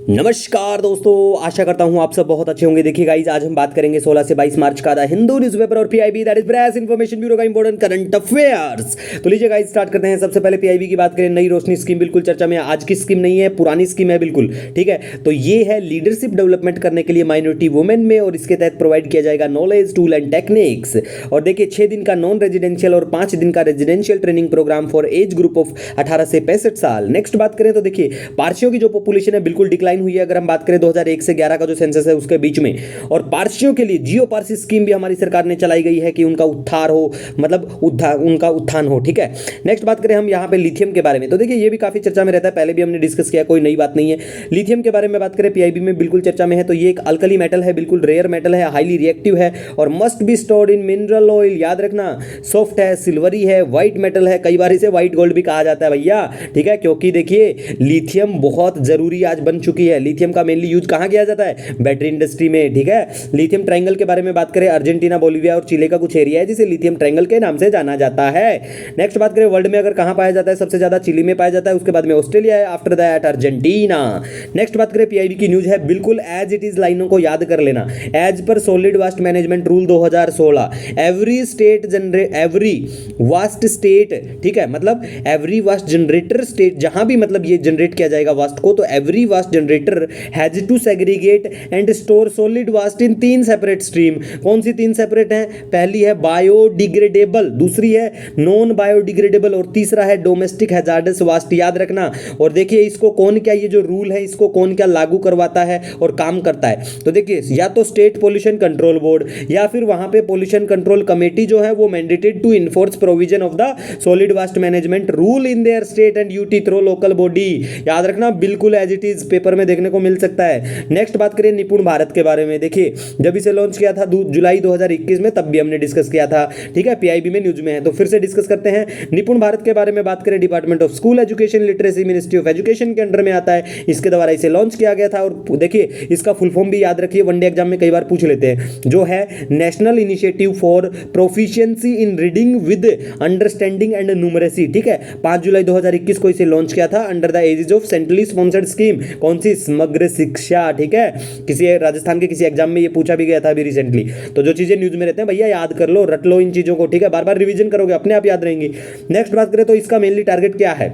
नमस्कार दोस्तों, आशा करता हूं आप सब बहुत अच्छे होंगे। देखिए गाइस, आज हम बात करेंगे 16 से 22 मार्च का द हिंदू न्यूज़पेपर और PIB that is press information bureau का इंपॉर्टेंट करंट अफेयर्स। तो लीजिए गाइस, स्टार्ट करते हैं। सबसे पहले पीआईबी की बात करें, नई रोशनी स्कीम बिल्कुल चर्चा में। आज की स्कीम नहीं है, पुरानी स्कीम है बिल्कुल, ठीक है। तो ये है लीडरशिप डेवलपमेंट करने के लिए माइनॉरिटी वुमेन में, और इसके तहत प्रोवाइड किया जाएगा नॉलेज, टूल एंड टेक्निक्स। और देखिए 6 दिन का नॉन रेजिडेंशियल और 5 दिन का residential training program for age group of 18 से 65 साल। नेक्स्ट बात करें तो देखिए पारसियों की जो पॉपुलेशन है बिल्कुल डिक्लाइन हुई है, अगर हम बात करें 2001 से 11 का जो सेंसस है उसके बीच में। और पारसियों के लिए जियो पारसी स्कीम भी हमारी सरकार ने चलाई गई है कि उनका उद्धार हो, मतलब उनका उत्थान हो, ठीक है। नेक्स्ट बात करें हम यहाँ पे लिथियम के बारे में, तो देखिए ये भी काफी चर्चा में रहता है, पहले भी हमने डिस्कस किया, कोई नई बात नहीं है। लिथियम के बारे में बात करें पीआईबी में बिल्कुल चर्चा में है। तो ये एक अल्कली मेटल है, बिल्कुल रेयर मेटल है, हाईली रिएक्टिव है और must be stored in mineral oil. याद रखना, सॉफ्ट है, सिल्वरी है, व्हाइट मेटल है, कई बार इसे व्हाइट गोल्ड भी कहा जाता है भैया, ठीक है। क्योंकि देखिए लिथियम बहुत जरूरी आज बन चुकी है। लिथियम का मेनली यूज कहां किया जाता है? बैटरी इंडस्ट्री में, ठीक है। लिथियम ट्रायंगल के बारे में बात करें, अर्जेंटीना, बोलिविया और चिले का कुछ एरिया है जिसे लिथियम ट्रायंगल के नाम से जाना जाता है। नेक्स्ट बात करें वर्ल्ड में अगर कहां पाया जाता है, सबसे ज्यादा चिली में पाया जाता है, उसके बाद में ऑस्ट्रेलिया है, आफ्टर दैट अर्जेंटीना। नेक्स्ट बात करें पीआईबी की न्यूज है, बिल्कुल एज इट इज लाइनों को याद कर लेना। As per solid waste management rule 2016, every waste state, ठीक है, मतलब एवरी वास्ट जनरेटर स्टेट, जहां भी मतलब ये जनरेट किया जाएगा वास्ट को, तो every waste generator has to segregate and store solid waste in 3 separate stream. कौन सी 3 सेपरेट हैं? पहली है बायोडिग्रेडेबल, दूसरी है नॉन बायोडिग्रेडेबल और तीसरा है डोमेस्टिक हैजार्डस वास्ट। याद रखना। और देखिए इसको कौन क्या, ये जो रूल है इसको कौन क्या लागू करवाता है और काम करता है, तो देखिए या तो स्टेट पोल्यूशन कंट्रोल बोर्ड या फिर वहां पे पोल्यूशन कंट्रोल कमेटी जो है वो mandated to enforce provision of the solid waste management rule in their state and UT through local body. याद रखना, बिल्कुल एज इट इज पेपर में देखने को मिल सकता है। नेक्स्ट बात करें निपुण भारत के बारे में, देखिए जब इसे लॉन्च किया था जुलाई 2021 में, तब भी हमने डिस्कस किया था, ठीक है, पीआईबी में न्यूज में है, तो फिर से डिस्कस करते हैं। निपुण भारत के बारे में बात करें, department of school education literacy ministry of education के अंडर में आता है, इसके द्वारा इसे लॉन्च किया गया था। और देखिए इसका फुल फॉर्म भी याद रखिए, वनडे एग्जाम में कई बार पूछ लेते हैं, जो है national initiative for proficiency in reading with understanding and numeracy, ठीक है। 5 जुलाई 2021 को इसे लॉन्च किया था under the aegis of centrally sponsored scheme. कौन सी? समग्र शिक्षा, ठीक है। किसी राजस्थान के किसी एग्जाम में ये पूछा भी गया था अभी रिसेंटली। तो जो चीजें न्यूज में रहते हैं भैया याद कर लो, रट लो इन चीजों को, ठीक है, बार बार रिवीजन करोगे अपने आप याद रहेंगी। नेक्स्ट बात करें तो इसका मेनली टारगेट क्या है?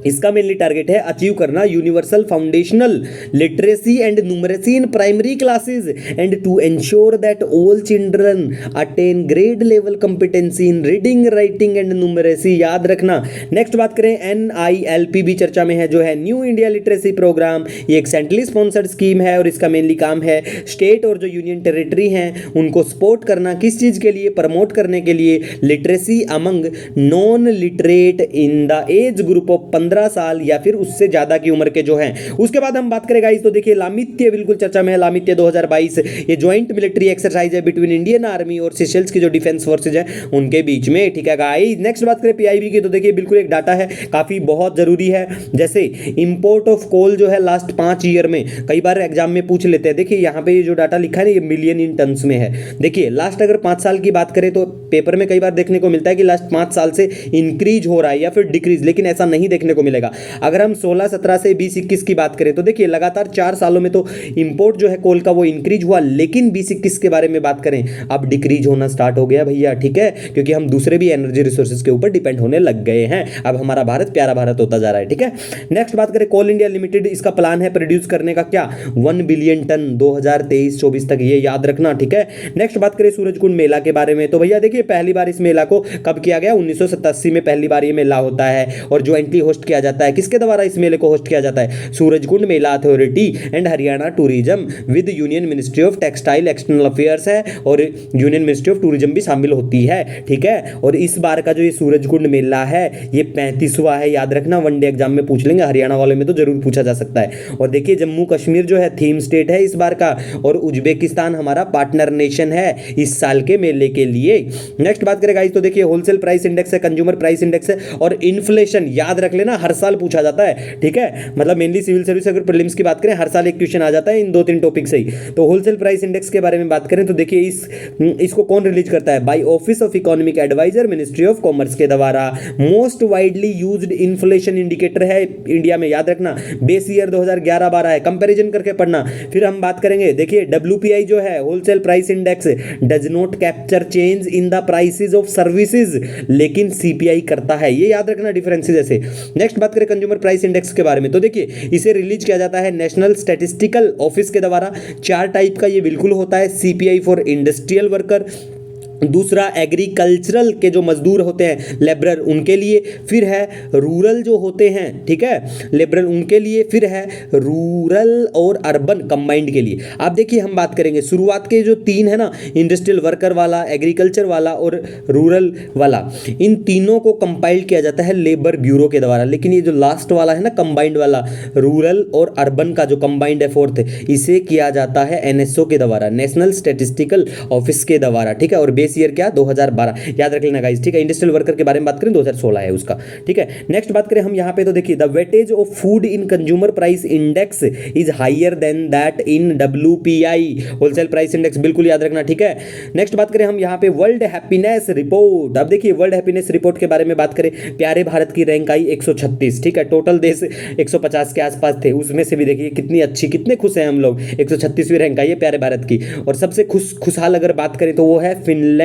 इसका मेनली टारगेट है अचीव करना universal foundational literacy and numeracy in primary classes and to ensure that all children attain grade level competency in reading, writing and numeracy. याद रखना। नेक्स्ट बात करें NILP भी चर्चा में है, जो है न्यू इंडिया लिटरेसी प्रोग्राम। ये एक सेंट्रली स्पॉन्सर्ड स्कीम है और इसका मेनली काम है स्टेट और जो यूनियन टेरिटरी हैं उनको सपोर्ट करना, किस चीज के लिए? प्रमोट करने के लिए literacy among non literate in the age group of 15 साल या फिर उससे ज्यादा की उम्र के जो हैं। उसके बाद हम बात करें गाइस, तो देखिए लामित्य बिल्कुल चर्चा में है। लामित्य 2022 ये ज्वाइंट मिलिट्री एक्सरसाइज है बिटवीन इंडियन आर्मी और सेशल्स की जो डिफेंस फोर्सेज है उनके बीच में, ठीक है गाइस। नेक्स्ट बात करें पीआईबी की, तो देखिए बिल्कुल एक डाटा है, काफी बहुत जरूरी है। जैसे इंपोर्ट ऑफ कोल जो है लास्ट 5 ईयर में, कई बार एग्जाम में पूछ लेते हैं। देखिए यहाँ पे ये जो डाटा लिखा है ना, ये मिलियन इन टन्स में है। देखिए लास्ट अगर 5 साल की बात करें तो पेपर में कई बार देखने को मिलता है कि लास्ट 5 साल से इंक्रीज हो रहा है या फिर डिक्रीज, लेकिन ऐसा नहीं देखने को मिलेगा। अगर हम 16-17 से 20-21 की बात करें तो देखिए लगातार 4 सालों में तो इंपोर्ट जो है कोल का वो इंक्रीज हुआ, लेकिन 20-21 के बारे में बात करें अब डिक्रीज होना स्टार्ट हो गया भैया, ठीक है, क्योंकि हम दूसरे भी एनर्जी रिसोर्सेज के ऊपर डिपेंड होने लग गए हैं। अब हमारा भारत प्यारा भारत होता जा रहा है, ठीक है। नेक्स्ट बात करें कोल इंडिया लिमिटेड, इसका प्लान है प्रोड्यूस करने का क्या? 1 बिलियन टन 2023-24 तक, ये याद रखना, ठीक है। नेक्स्ट बात करें सूरजकुंड मेला के बारे में, तो भैया देखिए पहली बार इस मेला को कब किया गया? 1987 में पहली बार ये मेला होता है और ज्वाइंटली होस्ट किया जाता है। किसके द्वारा इस मेले को होस्ट किया जाता है? Surajkund Mela authority and Haryana tourism with union ministry of textile external affairs है और यूनियन मिनिस्ट्री ऑफ टूरिज्म भी शामिल होती है, ठीक है। और इस बार का जो ये सूरजकुंड मेला है ये 35वां है, याद रखना, वनडे एग्जाम में पूछ लेंगे, हरियाणा वाले में तो जरूर पूछा जा सकता है। और देखिए जम्मू कश्मीर जो है थीम स्टेट है इस बार का, और उज्बेकिस्तान हमारा पार्टनर नेशन है इस साल के मेले के लिए। नेक्स्ट बात करें गाइस, तो देखिए होलसेल प्राइस इंडेक्स है, कंज्यूमर प्राइस इंडेक्स है और इन्फ्लेशन, याद रख लेना, हर साल पूछा जाता है, ठीक है, मतलब मेनली सिविल सर्विस अगर प्रीलिम्स की बात करें हर साल एक क्वेश्चन आ जाता है इन 2-3 टॉपिक से ही। तो होलसेल प्राइस इंडेक्स के बारे में बात करें तो देखिए इसको कौन रिलीज करता है, by office of economic adviser, ministry of commerce के द्वारा। Most widely used inflation indicator है इंडिया में, याद रखना, बेस ईयर 2011-12 है, कंपैरिजन करके पढ़ना। फिर हम बात करेंगे, देखिए WPI जो है wholesale price index does not capture change in the prices of services, लेकिन CPI करता है, ये याद रखना डिफरेंसेस ऐसे। नेक्स्ट बात करें कंज्यूमर प्राइस इंडेक्स के बारे में तो देखिए इसे रिलीज किया जाता है नेशनल स्टैटिस्टिकल ऑफिस के द्वारा। 4 टाइप का ये बिल्कुल होता है, CPI फॉर इंडस्ट्रियल वर्कर, दूसरा एग्रीकल्चरल के जो मजदूर होते हैं लेबरर उनके लिए, फिर है रूरल जो होते हैं, ठीक है, लेबरर उनके लिए, फिर है रूरल और अर्बन कंबाइंड के लिए। आप देखिए हम बात करेंगे शुरुआत के जो 3 है ना, इंडस्ट्रियल वर्कर वाला, एग्रीकल्चर वाला और रूरल वाला, इन तीनों को कंपाइल किया जाता है लेबर ब्यूरो के द्वारा। लेकिन ये जो लास्ट वाला है ना कंबाइंड वाला, रूरल और अर्बन का जो कंबाइंड है 4th, इसे किया जाता है NSO के द्वारा, नेशनल स्टैटिस्टिकल ऑफिस के द्वारा, ठीक है। और बेस ईयर क्या, 2012, याद रख लेना गाइस, ठीक है। इंडस्ट्रियल वर्कर के बारे में बात करें 2016 है उसका, ठीक है। नेक्स्ट बात करें हम यहाँ पे तो देखिए the weightage of food in consumer price index is higher than that in WPI, wholesale price index, बिल्कुल याद रखना, ठीक है। नेक्स्ट बात करें हम यहाँ पे वर्ल्ड हैप्पीनेस रिपोर्ट। अब देखिए वर्ल्ड हैप्पीनेस रिपोर्ट के बारे में बात करें, प्यारे भारत की रैंक आई 136, ठीक है। टोटल देश 150 के आसपास थे, उसमें से भी देखिए कितनी अच्छी, कितने खुश हैं हम लोग, 136वीं रैंक आई है प्यारे भारत की। और सबसे खुशहाल अगर बात करें तो वो है फिनलैंड,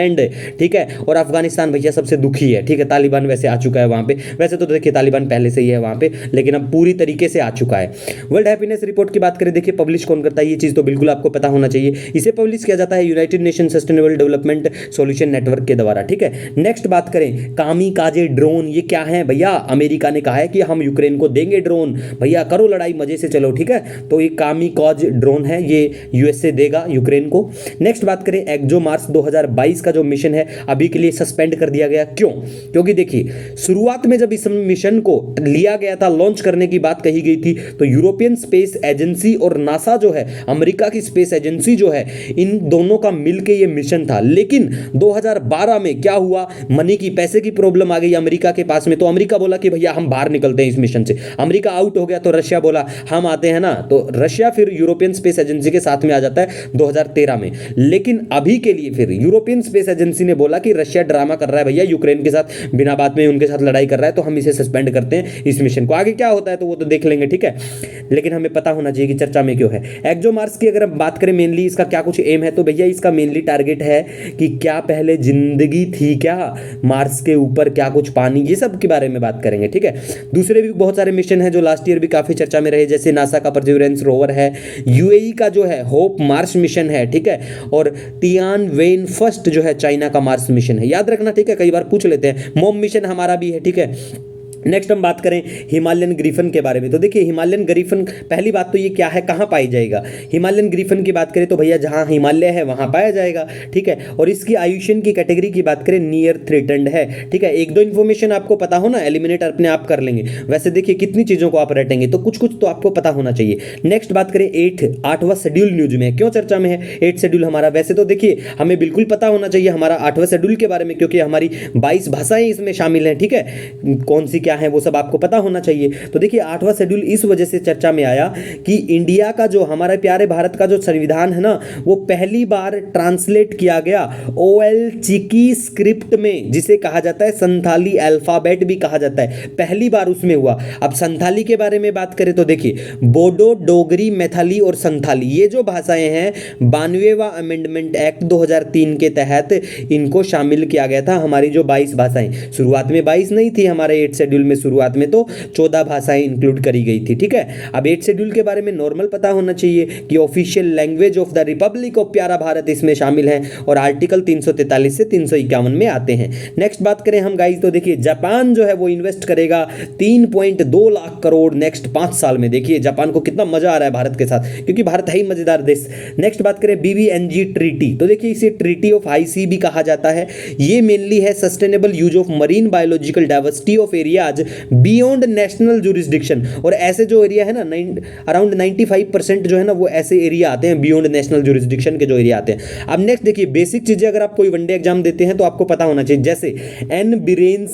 ठीक है। और अफगानिस्तान भैया सबसे दुखी है, ठीक है, तालिबान वैसे आ चुका है वहां पे, वैसे तो देखिए तालिबान पहले से ही है वहां पे, लेकिन अब पूरी तरीके से आ चुका है। वर्ल्ड हैप्पीनेस रिपोर्ट की बात करें, देखिए पब्लिश कौन करता है, ये चीज तो बिल्कुल आपको पता होना चाहिए, इसे पब्लिश किया जाता है United nation sustainable development solution network के द्वारा, ठीक है। नेक्स्ट बात करें कामिकाजे ड्रोन, ये क्या है भैया, अमेरिका ने कहा है कि हम यूक्रेन को देंगे ड्रोन, भैया करो लड़ाई मजे से चलो, ठीक है। तो ये कामिकाज ड्रोन है, ये USA देगा यूक्रेन को। नेक्स्ट बात करें एक्सोमार्स 2022 का जो मिशन है अभी के लिए सस्पेंड कर दिया गया, क्यों? क्योंकि देखिए शुरुआत में जब इस मिशन को लिया गया था, लॉन्च करने की बात कही गई थी, तो यूरोपियन स्पेस एजेंसी और नासा जो है, अमेरिका की स्पेस एजेंसी जो है, इन दोनों का मिलकर यह मिशन था। लेकिन 2012 में क्या हुआ, मनी की, पैसे की प्रॉब्लम आ गई अमेरिका के पास में, तो अमेरिका बोला कि भैया हम बाहर निकलते हैं इस मिशन से। अमेरिका आउट हो गया तो रशिया बोला हम आते हैं ना, तो रशिया फिर यूरोपियन स्पेस एजेंसी के साथ में आ जाता है 2013 में। लेकिन अभी के लिए फिर यूरोपियन स्पेस एजेंसी ने बोला कि रशिया ड्रामा कर रहा है भैया यूक्रेन के साथ, बिना बात में उनके साथ लड़ाई कर रहा है, तो हम इसे सस्पेंड करते हैं इस मिशन को। आगे क्या होता है तो वो तो देख लेंगे, ठीक है, लेकिन हमें पता होना चाहिए कि चर्चा में क्यों है। एक्सोमार्स की अगर हम बात करें मेनली इसका क्या कुछ एम है, तो भैया इसका मेनली टारगेट है कि क्या पहले जिंदगी थी क्या मार्स के ऊपर, क्या कुछ पानी, ये सब के बारे में बात करेंगे, ठीक है। दूसरे भी बहुत सारे मिशन है जो लास्ट ईयर भी काफी चर्चा में रहे, जैसे नासा का परसेवरेंस रोवर है, UAE का जो है होप मार्स मिशन है, ठीक है, और तियानवेन फर्स्ट जो है चाइना का मार्स मिशन है, याद रखना, ठीक है, कई बार पूछ लेते हैं। मोम मिशन हमारा भी है, ठीक है। नेक्स्ट हम बात करें हिमालयन ग्रीफन के बारे में, तो देखिए हिमालयन ग्रीफन, पहली बात तो ये क्या है, कहाँ पाई जाएगा। हिमालयन ग्रीफन की बात करें तो भैया जहाँ हिमालय है वहाँ पाया जाएगा, ठीक है। और इसकी आयुषन की कैटेगरी की बात करें नियर थ्रेटन्ड है, ठीक है। एक दो इन्फॉर्मेशन आपको पता हो ना, एलिमिनेट अपने आप कर लेंगे, वैसे देखिए कितनी चीज़ों को आप रटेंगे, तो कुछ कुछ तो आपको पता होना चाहिए। नेक्स्ट बात करें 8वां शेड्यूल न्यूज में, क्यों चर्चा में है 8 शेड्यूल हमारा, वैसे तो देखिए हमें बिल्कुल पता होना चाहिए हमारा 8वां शेड्यूल के बारे में, क्योंकि हमारी 22 भाषाएं इसमें शामिल हैं, ठीक है, कौन सी क्या है वो सब आपको पता होना चाहिए। तो देखिए 8वां शेड्यूल इस वजह से चर्चा में आया कि इंडिया का जो, हमारे प्यारे भारत का जो संविधान है ना, वो पहली बार ट्रांसलेट किया गया OL चिकी स्क्रिप्ट में, जिसे कहा जाता है संथाली अल्फाबेट भी कहा जाता है, पहली बार उसमें हुआ। अब संथाली के बारे में बात करें तो देखिए बोडो, डोगरी, मैथिली और संथाली, ये जो भाषाएं हैं 92वां अमेंडमेंट एक्ट 2003 के तहत इनको शामिल किया गया था। हमारी जो 22 भाषाएं, शुरुआत में 22 नहीं थी हमारे 8 शेड्यूल में, शुरुआत में तो 14 भाषाएं इंक्लूड करी गई थी, ठीक है। अब 8 शेड्यूल के बारे में नॉर्मल पता होना चाहिए कि official language of the Republic of प्यारा भारत इसमें शामिल है, और आर्टिकल 343 से 351 में आते हैं। नेक्स्ट बात करें हम गाइस तो देखिए जापान जो है वो इन्वेस्ट करेगा 3.2 लाख करोड़ नेक्स्ट 5 साल में। देखिए जापान को कितना मजा आ रहा है भारत के साथ, क्योंकि भारत है ही मजेदार देश। नेक्स्ट बात करें BBNG ट्रीटी, तो देखिए इसे ट्रीटी ऑफ हाई सी भी कहा जाता है। ये मेनली है sustainable use of marine biological diversity of area areas beyond national jurisdiction. और ऐसे जो एरिया है ना, अराउंड 95% जो है ना वो ऐसे एरिया आते हैं बियॉन्ड नेशनल जुरिस्डिक्शन के जो एरिया आते हैं। अब नेक्स्ट देखिए, बेसिक चीजें अगर आप कोई वनडे एग्जाम देते हैं तो आपको पता होना चाहिए। जैसे एन बीरेन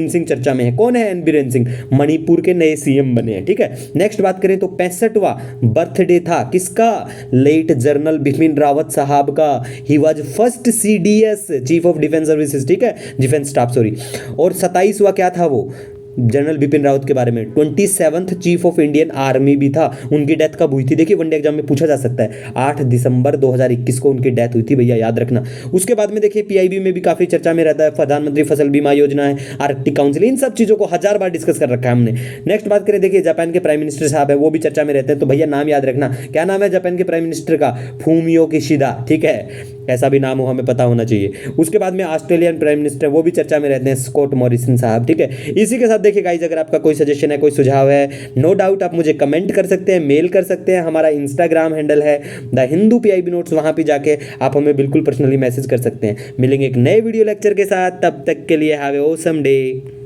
सिंह चर्चा में है। कौन है एन बीरेन सिंह? मणिपुर के नए सीएम बने हैं, ठीक है। नेक्स्ट बात करें तो 65वां बर्थडे था किसका? लेट जनरल बिपिन रावत साहब का। He was first CDS, chief of defence services, ठीक है, डिफेंस स्टाफ, सॉरी। और 27वां क्या था वो? जनरल बिपिन रावत के बारे में 27th chief of Indian army भी था। उनकी डेथ कब हुई थी? देखिए वनडे एग्जाम में पूछा जा सकता है, 8 दिसंबर 2021 को उनकी डेथ हुई थी भैया, याद रखना। उसके बाद में देखिए पीआईबी में भी काफी चर्चा में रहता है, प्रधानमंत्री फसल बीमा योजना है, आर्कटिक काउंसिल, इन सब चीजों को 1000 बार डिस्कस कर रखा है हमने। नेक्स्ट बात करें, देखिए जापान के प्राइम मिनिस्टर साहब है, वो भी चर्चा में रहते हैं, तो भैया नाम याद रखना। क्या नाम है जापान के प्राइम मिनिस्टर का? फूमियो किशिदा, ठीक है, ऐसा भी नाम हो, हमें पता होना चाहिए। उसके बाद में ऑस्ट्रेलियन प्राइम मिनिस्टर, वो भी चर्चा में रहते हैं, स्कॉट मॉरिसन साहब, ठीक है। इसी के साथ देखिए गाइस, अगर आपका कोई सजेशन है, कोई सुझाव है, नो डाउट आप मुझे कमेंट कर सकते हैं, मेल कर सकते हैं। हमारा इंस्टाग्राम हैंडल है द हिंदू पीआईबी नोट्स, वहां पे जाके आप हमें बिल्कुल पर्सनली मैसेज कर सकते हैं। मिलेंगे एक नए वीडियो लेक्चर के साथ, तब तक के लिए हैव ए ऑसम डे।